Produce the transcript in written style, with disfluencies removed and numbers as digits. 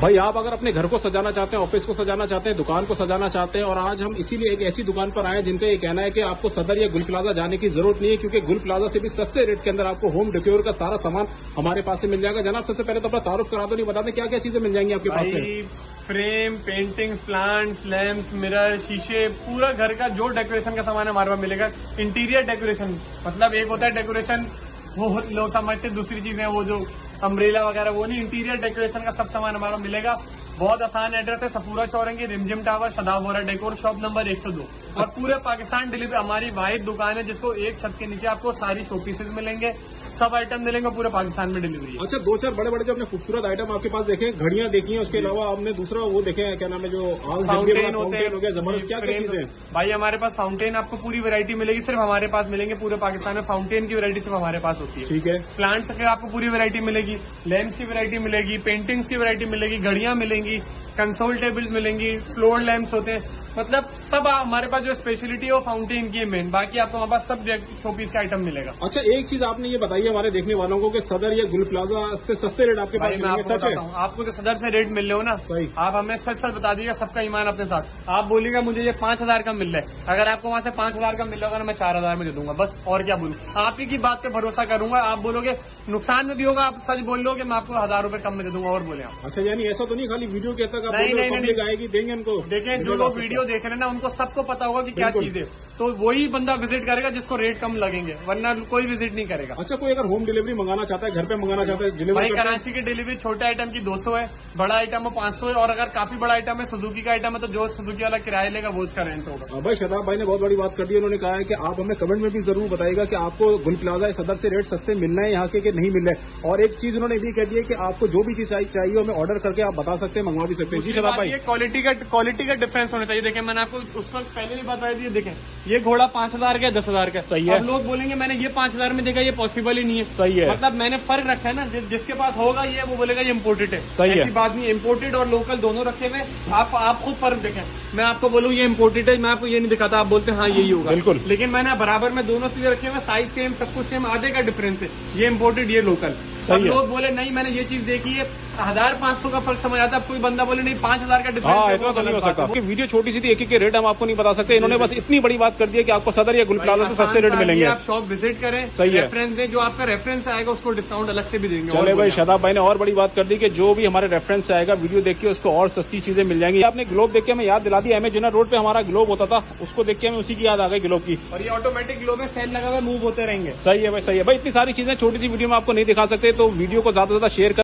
भाई आप अगर अपने घर को सजाना चाहते हैं, ऑफिस को सजाना चाहते हैं, दुकान को सजाना चाहते हैं, और आज हम इसीलिए एक ऐसी दुकान पर आए हैं जिनका ये कहना है कि आपको सदर या गुल प्लाजा जाने की जरूरत नहीं है, क्योंकि गुल प्लाजा से भी सस्ते रेट के अंदर आपको होम डेकोर का सारा सामान हमारे पास से मिल जाएगा। जनाब सबसे पहले तो अपना तारुफ करा दो, नहीं बता दें क्या क्या चीजें मिल जाएंगी आपके पास से? Frame, paintings, plants, lamps, mirror, शीशे, पूरा घर का जो डेकोरेशन का सामान हमारे पास मिलेगा। इंटीरियर डेकोरेशन मतलब एक होता है डेकोरेशन, वो लोग समझते, दूसरी चीज है वो जो अम्ब्रेला वगैरह, वो नहीं। इंटीरियर डेकोरेशन का सब सामान हमारा मिलेगा। बहुत आसान एड्रेस है, सफूरा चौरंगी, रिमझिम tower, Shadab Vora decor, shop number 102। और पूरे पाकिस्तान डिलीवरी हमारी वाहिद दुकान है जिसको एक छत के नीचे आपको सारी शोपीसेज मिलेंगे, सब आइटम मिलेंगे, पूरे पाकिस्तान में डिलीवरी है। अच्छा, दो चार बड़े बड़े जो अपने खूबसूरत आइटम आपके पास देखे, घड़ियां देखी हैं, उसके अलावा आपने दूसरा वो देखे हैं, क्या नाम है, जो फाउंटेन होते हैं, हो गया, जबरदस्त, क्या क्या चीजें? भाई हमारे पास फाउंटेन आपको पूरी वैरायटी मिलेगी, सिर्फ हमारे पास मिलेंगे। पूरे पाकिस्तान में फाउंटेन की वैरायटी सिर्फ हमारे पास होती है। ठीक है। प्लांट्स की आपको पूरी वैरायटी मिलेगी, लैम्प्स की वैरायटी मिलेगी, पेंटिंग्स की वैरायटी मिलेगी, घड़ियां मिलेंगी, कंसोल टेबल्स मिलेंगी, फ्लोर लैम्प्स होते हैं, मतलब सब हमारे पास जो स्पेशलिटी है वो फाउंटेन की है मेन। बाकी आपको हमारे पास सब शोपीस का आइटम मिलेगा। अच्छा, एक चीज आपने ये बताई हमारे देखने वालों को कि सदर या गुल प्लाजा से सस्ते रेट आपके पास मिलेंगे, सच है? आपको जो सदर से रेट मिल रहे हो ना, सही, आप हमें सच सच बता दीजिएगा, सबका ईमान अपने साथ। आप बोलिएगा मुझे ये 5,000 का मिल रहा है, अगर आपको वहां से 5,000 का मिल रहा होगा ना, मैं 4,000 में दे दूंगा, बस। और क्या बोलूं, आप ही की बात पे भरोसा करूंगा। आप बोलोगे नुकसान में भी होगा, आप सच बोल लो कि मैं आपको 1,000 रुपए कम में दे दूंगा, और बोले आप। अच्छा, यानी ऐसा तो नहीं खाली वीडियो के तक नहीं आएगी, देंगे उनको? देखें, जो लोग वीडियो देख रहे हैं ना, उनको सबको पता होगा कि क्या चीज है, तो वही बंदा विजिट करेगा जिसको रेट कम लगेंगे, वरना कोई विजिट नहीं करेगा। अच्छा, कोई अगर होम डिलीवरी मंगाना चाहता है, घर पे मंगाना चाहता है, डिलीवरी? भाई कराची की डिलीवरी छोटे आइटम की 200 है, बड़ा आइटम है 500 है, और अगर काफी बड़ा आइटम है, सुजुकी का आइटम है, तो जो सुजुकी वाला किराया लेगा वो उसका रेंट होगा। भाई शदाब भाई ने बहुत बड़ी बात कर दी, उन्होंने कहा है कि आप हमें कमेंट में भी जरूर बताइएगा कि आपको गुल प्लाजा सदर से रेट सस्ते मिलना है यहाँ के कि नहीं मिल रहे हैं। और एक चीज उन्होंने भी कह दी है कि आपको जो भी चीज चाहिए हमें ऑर्डर करके आप बता सकते हैं, मंगवा भी सकते हैं। जी शदाब भाई, क्वालिटी का डिफरेंस होना चाहिए। देखें, मैंने आपको उस वक्त पहले भी बताई दी, देखें ये घोड़ा 5,000 का, 10,000 का। सही है। लोग बोलेंगे मैंने ये 5,000 में देखा, ये पॉसिबल ही नहीं है। सही है। मतलब मैंने फर्क रखा है ना, जिसके पास होगा ये वो बोलेगा ये इम्पोर्टेड है। सही है। ऐसी बात नहीं, इम्पोर्टेड और लोकल दोनों रखे हुए। आप खुद फर्क देखें। मैं आपको बोलूँ ये इम्पोर्टेड है, मैं आपको ये नहीं दिखाता, आप बोलते हैं हाँ यही होगा, बिल्कुल। लेकिन मैंने बराबर में दोनों चीजें रखे हुए, साइज सेम, सब कुछ सेम, आधे का डिफरेंस है। ये इम्पोर्टेड, ये लोकल। सब लोग बोले नहीं मैंने ये चीज देखी है, 1,500 का फर्क समझ आता है। अब कोई बंदा बोले नहीं 5,000 का डिफरेंस है, इतना तो नहीं हो सकता। वीडियो छोटी सी थी, एक के रेट हम आपको नहीं बता सकते, इन्होंने बस इतनी बड़ी बात कर दी है कि आपको सदर या गुल प्लाजा से सस्ते रेट मिलेंगे। आप शॉप विजिट करें, सही है। रेफरेंस दें, जो आपका रेफरेंस आएगा उसको डिस्काउंट अलग से भी देंगे। चले भाई, शदाब भाई ने और बड़ी बात कर दी कि जो भी हमारे रेफरेंस से आएगा, वीडियो देख के उसको और सस्ती चीजें मिल जाएंगी। आपने ग्लोब देख के हमें याद दिला दी, हमें जिना रोड पे हमारा ग्लोब होता था, उसको देख के हमें उसी की याद आ गई, ग्लोब की। और ये ऑटोमेटिक ग्लोब में सेल लगा हुआ, मूव होते रहेंगे। सही है भाई, सही है भाई। इतनी सारी चीजें छोटी सी वीडियो में आपको नहीं दिखा सकते, तो वीडियो को ज्यादा से ज्यादा शेयर